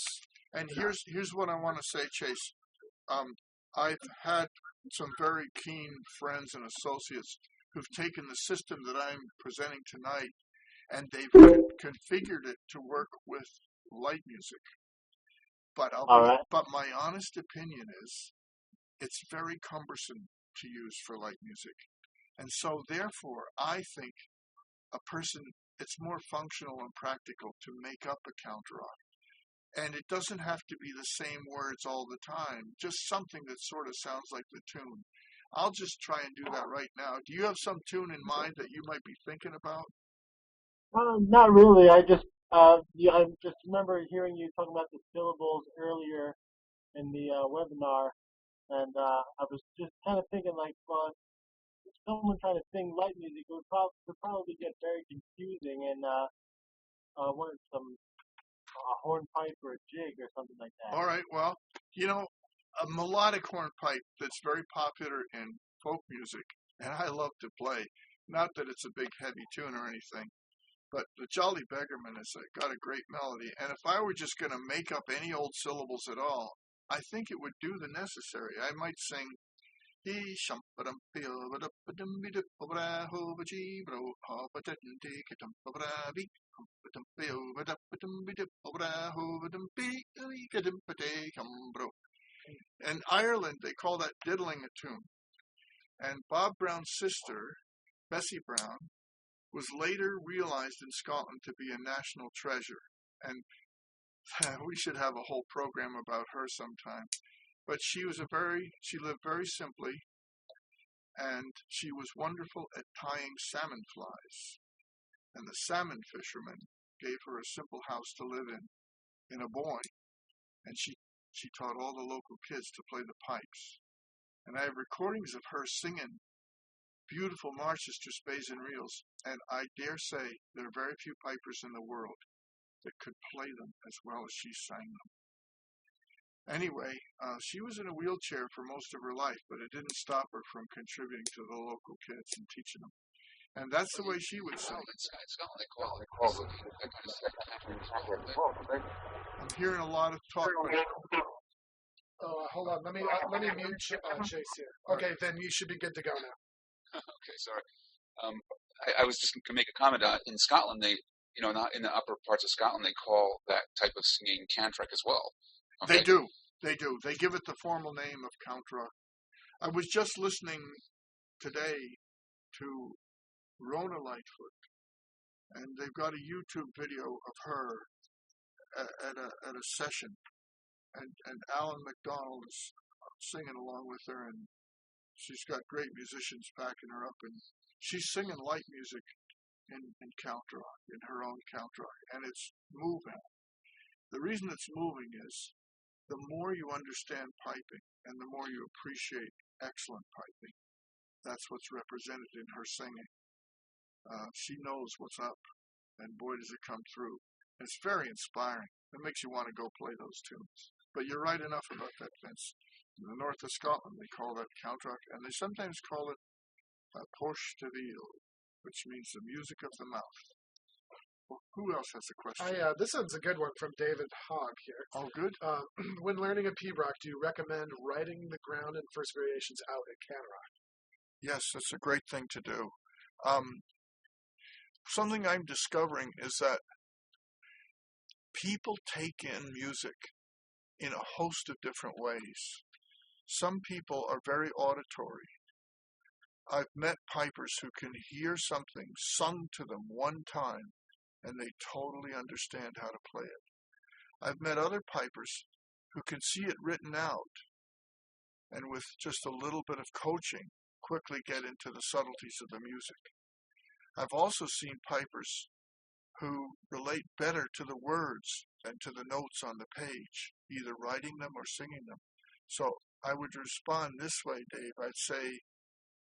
And here's what I want to say, Chase. I've had some very keen friends and associates who've taken the system that I'm presenting tonight, and they've configured it to work with light music. But but my honest opinion is it's very cumbersome to use for light music. And so therefore, I think it's more functional and practical to make up a counterrock. And it doesn't have to be the same words all the time, just something that sort of sounds like the tune. I'll just try and do that right now. Do you have some tune in mind that you might be thinking about? Not really. I just remember hearing you talking about the syllables earlier in the webinar, and I was just kind of thinking like, well, if someone trying to sing light music, it would probably get very confusing and wanted some a hornpipe or a jig or something like that. All right. Well, a melodic hornpipe that's very popular in folk music, and I love to play. Not that it's a big heavy tune or anything, but the Jolly Beggarman has got a great melody. And if I were just going to make up any old syllables at all, I think it would do the necessary. I might sing he shumpadum peel but up a dum be dip obra ho baji bro ha but take it um obra be but peel but up a dum be dip obra ho badum be kadum pate bro. In Ireland they call that diddling a tune. And Bob Brown's sister, Bessie Brown, was later realized in Scotland to be a national treasure. And we should have a whole program about her sometime. But she lived very simply, and she was wonderful at tying salmon flies. And the salmon fishermen gave her a simple house to live in a boy. And she taught all the local kids to play the pipes. And I have recordings of her singing beautiful marches to spades and reels, and I dare say there are very few pipers in the world that could play them as well as she sang them. Anyway, she was in a wheelchair for most of her life, but it didn't stop her from contributing to the local kids and teaching them. And that's the way she would sing. I'm hearing a lot of talk. Oh, hold on. Let me mute Chase here. Okay, then you should be good to go now. Okay, sorry. I was just going to make a comment. In Scotland, they, not in the upper parts of Scotland, they call that type of singing cannitreachd as well. Okay? They do. They give it the formal name of counterrock. I was just listening today to Rona Lightfoot, and they've got a YouTube video of her at a session, and Alan MacDonald is singing along with her, and she's got great musicians backing her up, and she's singing light music in counterrock, in her own counterrock, and it's moving. The reason it's moving is the more you understand piping and the more you appreciate excellent piping, that's what's represented in her singing. She knows what's up, and boy, does it come through. It's very inspiring. It makes you want to go play those tunes. But you're right enough about that, Vince. In the north of Scotland, they call that counterrock, and they sometimes call it Poche de Ville, which means the music of the mouth. Well, who else has a question? This one's a good one from David Hogg here. All good? When learning a pibroch, do you recommend writing the ground and first variations out in cannitreachd? Yes, that's a great thing to do. Something I'm discovering is that people take in music in a host of different ways. Some people are very auditory. I've met pipers who can hear something sung to them one time and they totally understand how to play it. I've met other pipers who can see it written out and with just a little bit of coaching quickly get into the subtleties of the music. I've also seen pipers who relate better to the words than to the notes on the page, either writing them or singing them. So I would respond this way, Dave. I'd say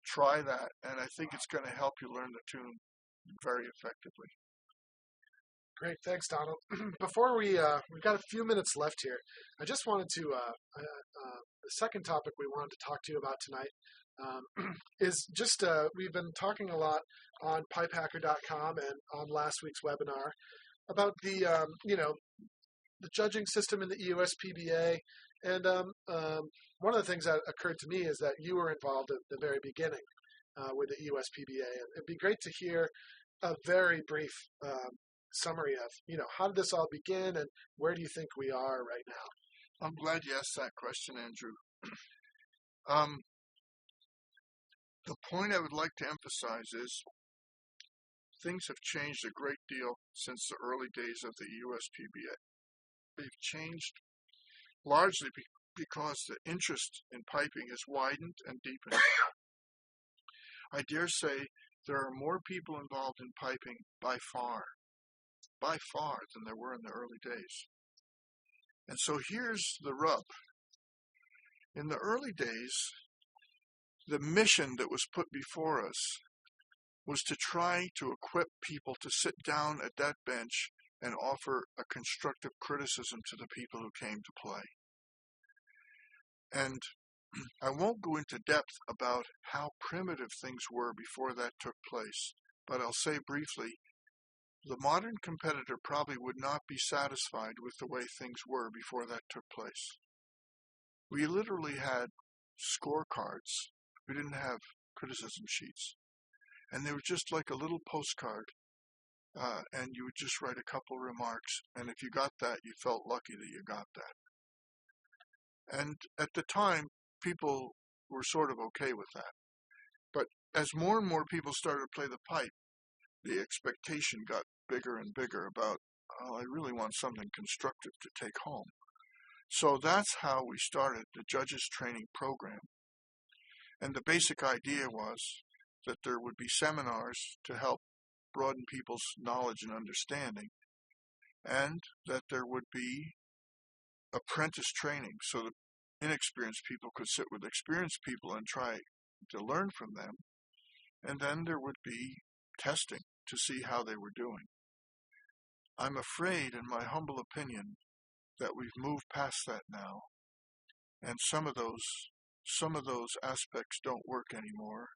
try that, and I think it's going to help you learn the tune very effectively. Great, thanks, Donald. Before we've got a few minutes left here. I just wanted to, the second topic we wanted to talk to you about tonight is just, we've been talking a lot on pipehacker.com and on last week's webinar about the, the judging system in the EUSPBA. And one of the things that occurred to me is that you were involved at the very beginning with the EUSPBA. And it'd be great to hear a very brief summary of, how did this all begin and where do you think we are right now? I'm glad you asked that question, Andrew. The point I would like to emphasize is things have changed a great deal since the early days of the USPBA. They've changed largely because the interest in piping has widened and deepened. I dare say there are more people involved in piping by far than there were in the early days. And so here's the rub. In the early days, the mission that was put before us was to try to equip people to sit down at that bench and offer a constructive criticism to the people who came to play. And I won't go into depth about how primitive things were before that took place, but I'll say briefly, the modern competitor probably would not be satisfied with the way things were before that took place. We literally had scorecards. We didn't have criticism sheets. And they were just like a little postcard, and you would just write a couple remarks, and if you got that, you felt lucky that you got that. And at the time, people were sort of okay with that. But as more and more people started to play the pipe, the expectation got bigger and bigger about, I really want something constructive to take home. So that's how we started the judges training program. And the basic idea was that there would be seminars to help broaden people's knowledge and understanding, and that there would be apprentice training so that inexperienced people could sit with experienced people and try to learn from them, and then there would be testing to see how they were doing. I'm afraid, in my humble opinion, that we've moved past that now, and some of those aspects don't work anymore,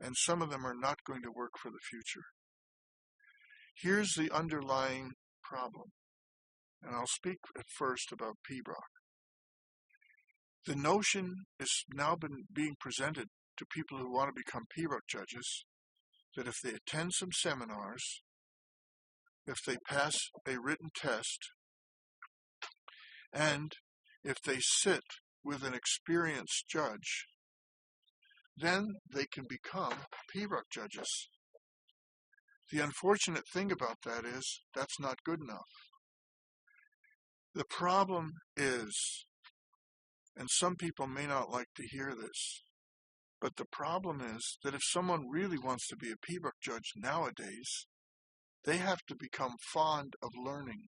and some of them are not going to work for the future. Here's the underlying problem, and I'll speak at first about pibroch. The notion is now being presented to people who want to become pibroch judges that if they attend some seminars, if they pass a written test, and if they sit with an experienced judge, then they can become pibroch judges. The unfortunate thing about that is that's not good enough. The problem is, and some people may not like to hear this, but the problem is that if someone really wants to be a pibroch judge nowadays, they have to become fond of learning.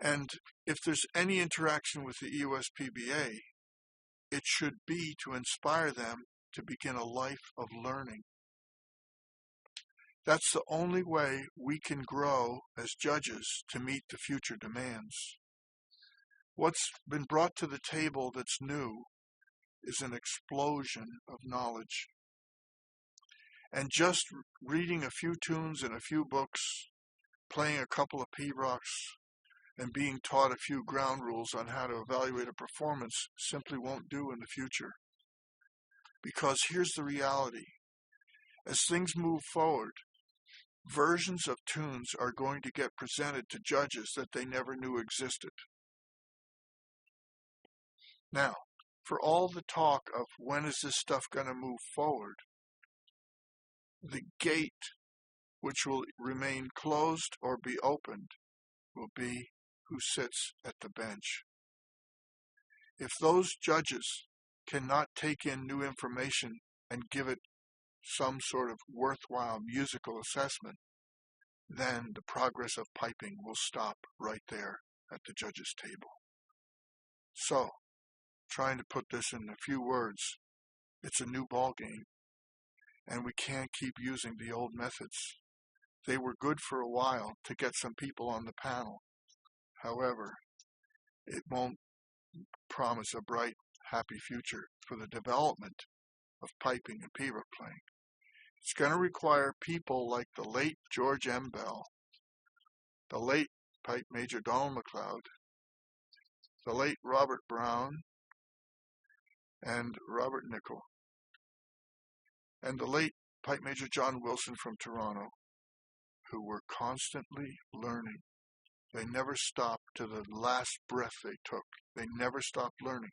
And if there's any interaction with the EUSPBA, it should be to inspire them to begin a life of learning. That's the only way we can grow as judges to meet the future demands. What's been brought to the table that's new is an explosion of knowledge. And just reading a few tunes and a few books, playing a couple of P-Rocks, and being taught a few ground rules on how to evaluate a performance simply won't do in the future. Because here's the reality. As things move forward, versions of tunes are going to get presented to judges that they never knew existed. Now, for all the talk of when is this stuff going to move forward, the gate which will remain closed or be opened will be who sits at the bench. If those judges cannot take in new information and give it some sort of worthwhile musical assessment, then the progress of piping will stop right there at the judge's table. So, trying to put this in a few words, it's a new ball game, and we can't keep using the old methods. They were good for a while to get some people on the panel. However, it won't promise a bright, happy future for the development of piping and P-Rock playing. It's going to require people like the late George M. Bell, the late Pipe Major Donald McLeod, the late Robert Brown, and Robert Nickel, and the late Pipe Major John Wilson from Toronto, who were constantly learning. They never stopped to the last breath they took. They never stopped learning.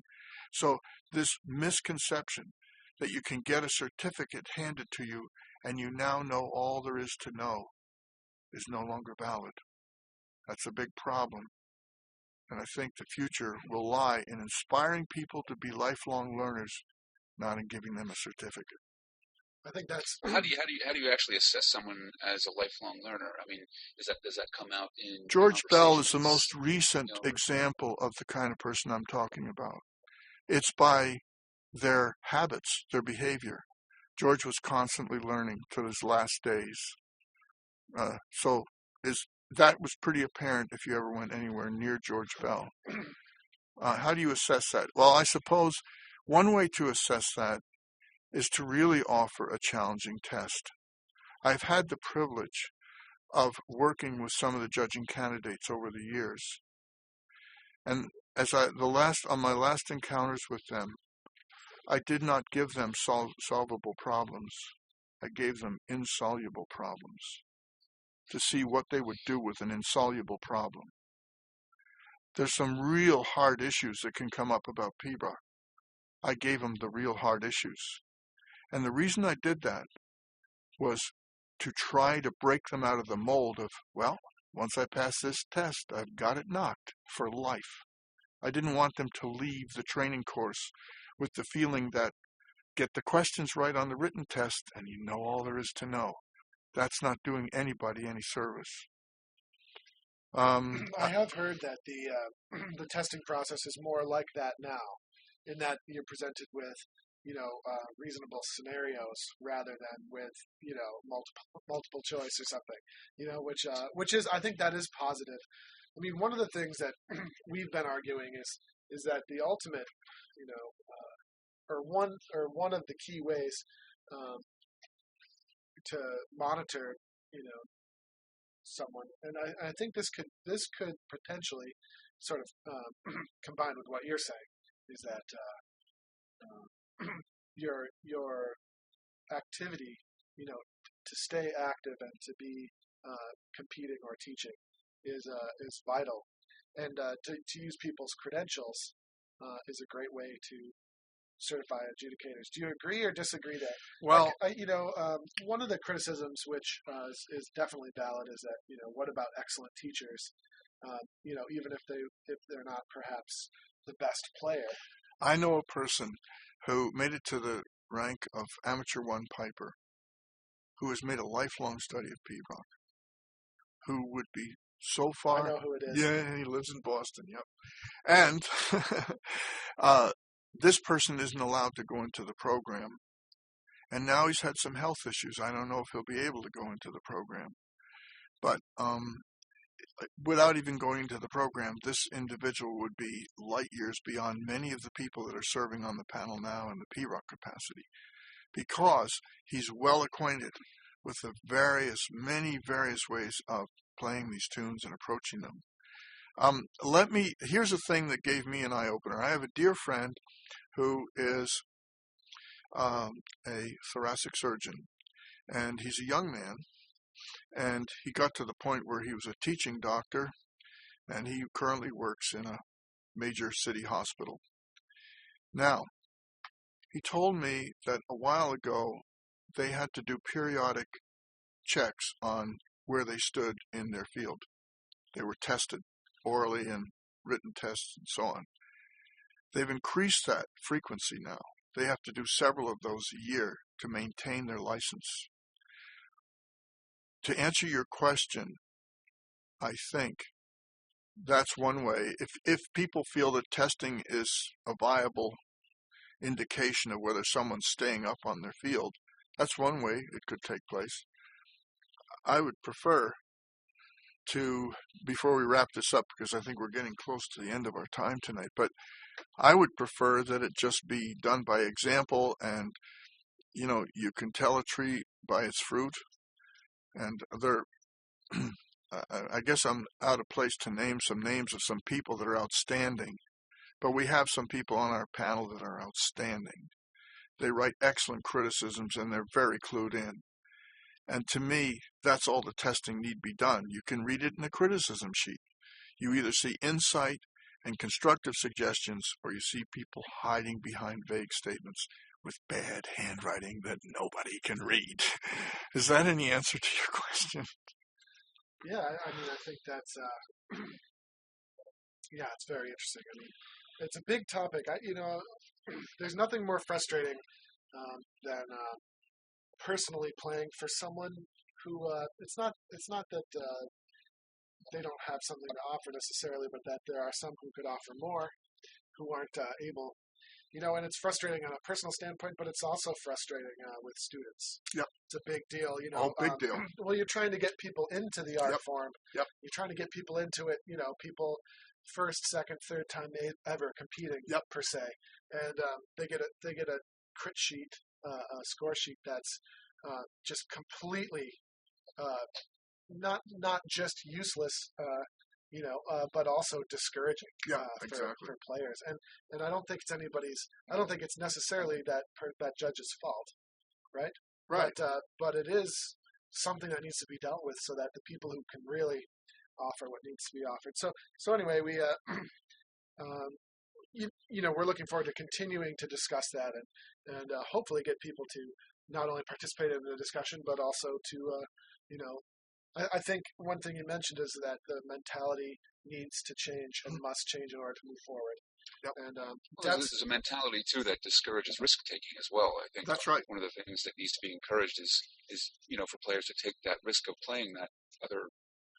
So this misconception that you can get a certificate handed to you and you now know all there is to know is no longer valid. That's a big problem. And I think the future will lie in inspiring people to be lifelong learners, not in giving them a certificate. I think that's How do you actually assess someone as a lifelong learner? I mean, does that come out in George Bell is the conversations? most recent example of the kind of person I'm talking about. It's by their habits, their behavior. George was constantly learning to his last days. That was pretty apparent if you ever went anywhere near George Bell. How do you assess that? Well, I suppose one way to assess that is to really offer a challenging test. I've had the privilege of working with some of the judging candidates over the years. And on my last encounters with them, I did not give them solvable problems. I gave them insoluble problems to see what they would do with an insoluble problem. There's some real hard issues that can come up about P-Rock. I gave them the real hard issues. And the reason I did that was to try to break them out of the mold of, well, once I pass this test, I've got it knocked for life. I didn't want them to leave the training course with the feeling that get the questions right on the written test and you know all there is to know. That's not doing anybody any service. I have heard that the testing process is more like that now, in that you're presented with reasonable scenarios rather than with multiple choice or something, which is, I think that is positive. I mean, one of the things that we've been arguing is that the ultimate, or one of the key ways to monitor, someone, and I think this could potentially sort of combine with what you're saying, is that your activity, to stay active and to be competing or teaching is vital, and to use people's credentials is a great way to certify adjudicators. Do you agree or disagree there? Well, one of the criticisms which is definitely valid is that what about excellent teachers? Even if they're not perhaps the best player. I know a person who made it to the rank of amateur one piper, who has made a lifelong study of P-Rock, who would be so far. I know who it is. Yeah, he lives in Boston. Yep. And this person isn't allowed to go into the program, and now he's had some health issues. I don't know if he'll be able to go into the program, but without even going into the program, this individual would be light years beyond many of the people that are serving on the panel now in the P-Rock capacity, because he's well acquainted with the many various ways of playing these tunes and approaching them. Here's a thing that gave me an eye-opener. I have a dear friend who is a thoracic surgeon, and he's a young man, and he got to the point where he was a teaching doctor, and he currently works in a major city hospital. Now, he told me that a while ago they had to do periodic checks on where they stood in their field. They were tested orally and written tests and so on. They've increased that frequency now. They have to do several of those a year to maintain their license. To answer your question, I think that's one way. If people feel that testing is a viable indication of whether someone's staying up on their field, that's one way it could take place. I would prefer to, before we wrap this up, because I think we're getting close to the end of our time tonight, but I would prefer that it just be done by example, and you can tell a tree by its fruit. And I guess I'm out of place to name some names of some people that are outstanding, but we have some people on our panel that are outstanding. They write excellent criticisms, and they're very clued in. And to me, that's all the testing need be done. You can read it in a criticism sheet. You either see insight and constructive suggestions, or you see people hiding behind vague statements with bad handwriting that nobody can read. Is that any answer to your question? Yeah, I mean, I think that's, yeah, it's very interesting. I mean, it's a big topic. There's nothing more frustrating than personally playing for someone who, it's not that they don't have something to offer necessarily, but that there are some who could offer more, who aren't able. And it's frustrating on a personal standpoint, but it's also frustrating with students. Yep. It's a big deal, Big deal. Well, you're trying to get people into the art Yep. form. Yep. You're trying to get people into it, people first, second, third time ever competing, Yep. per se. And they get a crit sheet, a score sheet that's just completely not just useless, but also discouraging for players. And I don't think I don't think it's necessarily that judge's fault, right? Right. But it is something that needs to be dealt with so that the people who can really offer what needs to be offered. So anyway, we we're looking forward to continuing to discuss that and hopefully get people to not only participate in the discussion but also to I think one thing you mentioned is that the mentality needs to change and must change in order to move forward. Yep. And there's a mentality too that discourages risk taking as well. I think that's right. One of the things that needs to be encouraged is for players to take that risk of playing that other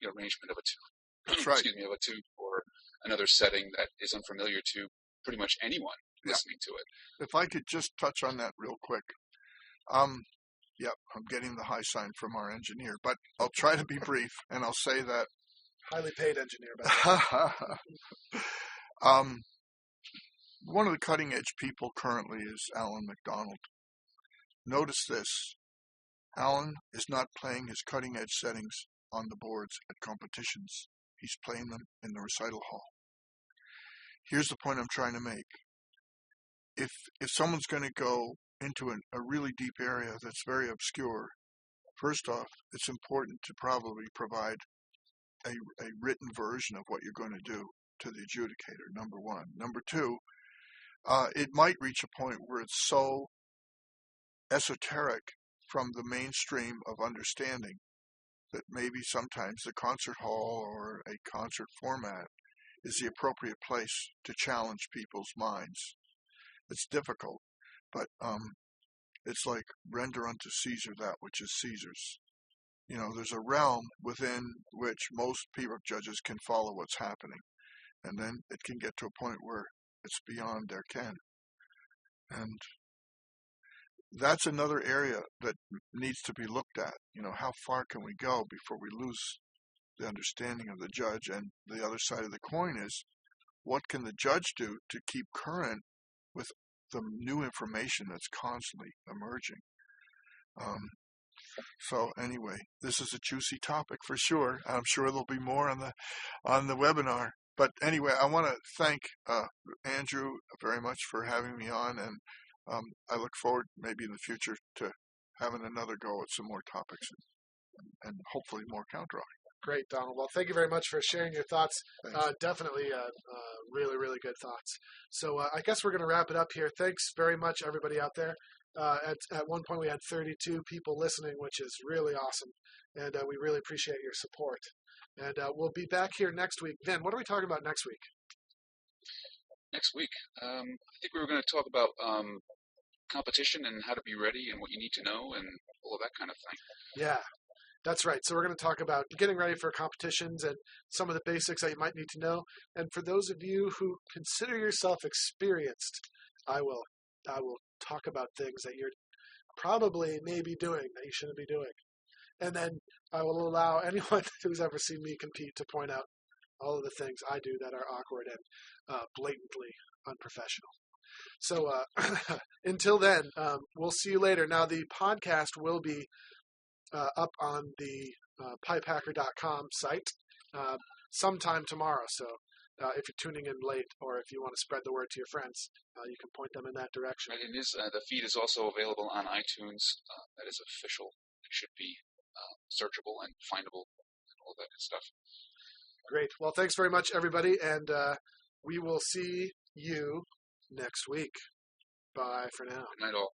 arrangement of a tune. That's right. Of a tune or another setting that is unfamiliar to pretty much anyone listening to it. If I could just touch on that real quick. Yep, I'm getting the high sign from our engineer, but I'll try to be brief, and I'll say that highly paid engineer. By one of the cutting edge people currently is Alan McDonald. Notice this: Alan is not playing his cutting edge settings on the boards at competitions. He's playing them in the recital hall. Here's the point I'm trying to make. If someone's going to go into a really deep area that's very obscure, first off, it's important to probably provide a written version of what you're going to do to the adjudicator, number one. Number two, it might reach a point where it's so esoteric from the mainstream of understanding that maybe sometimes the concert hall or a concert format is the appropriate place to challenge people's minds. It's difficult, but it's like render unto Caesar that which is Caesar's. There's a realm within which most P-Rock judges can follow what's happening, and then it can get to a point where it's beyond their ken. And that's another area that needs to be looked at. How far can we go before we lose the understanding of the judge. And the other side of the coin is, what can the judge do to keep current with the new information that's constantly emerging? So anyway, this is a juicy topic for sure. I'm sure there'll be more on the webinar. But anyway, I want to thank Andrew very much for having me on, and I look forward maybe in the future to having another go at some more topics and hopefully more counter. Great, Donald. Well, thank you very much for sharing your thoughts. Thanks. Definitely really, really good thoughts. So I guess we're going to wrap it up here. Thanks very much, everybody out there. At one point, we had 32 people listening, which is really awesome. And we really appreciate your support. And we'll be back here next week. Vin, what are we talking about next week? Next week, I think we were going to talk about competition and how to be ready and what you need to know and all of that kind of thing. Yeah. That's right. So we're going to talk about getting ready for competitions and some of the basics that you might need to know. And for those of you who consider yourself experienced, I will talk about things that you're probably maybe doing that you shouldn't be doing. And then I will allow anyone who's ever seen me compete to point out all of the things I do that are awkward and blatantly unprofessional. So until then, we'll see you later. Now, the podcast will be up on the pipehacker.com site sometime tomorrow. So if you're tuning in late, or if you want to spread the word to your friends, you can point them in that direction. Right, and the feed is also available on iTunes. That is official. It should be searchable and findable and all that good stuff. Great. Well, thanks very much, everybody, and we will see you next week. Bye for now. Good night, all.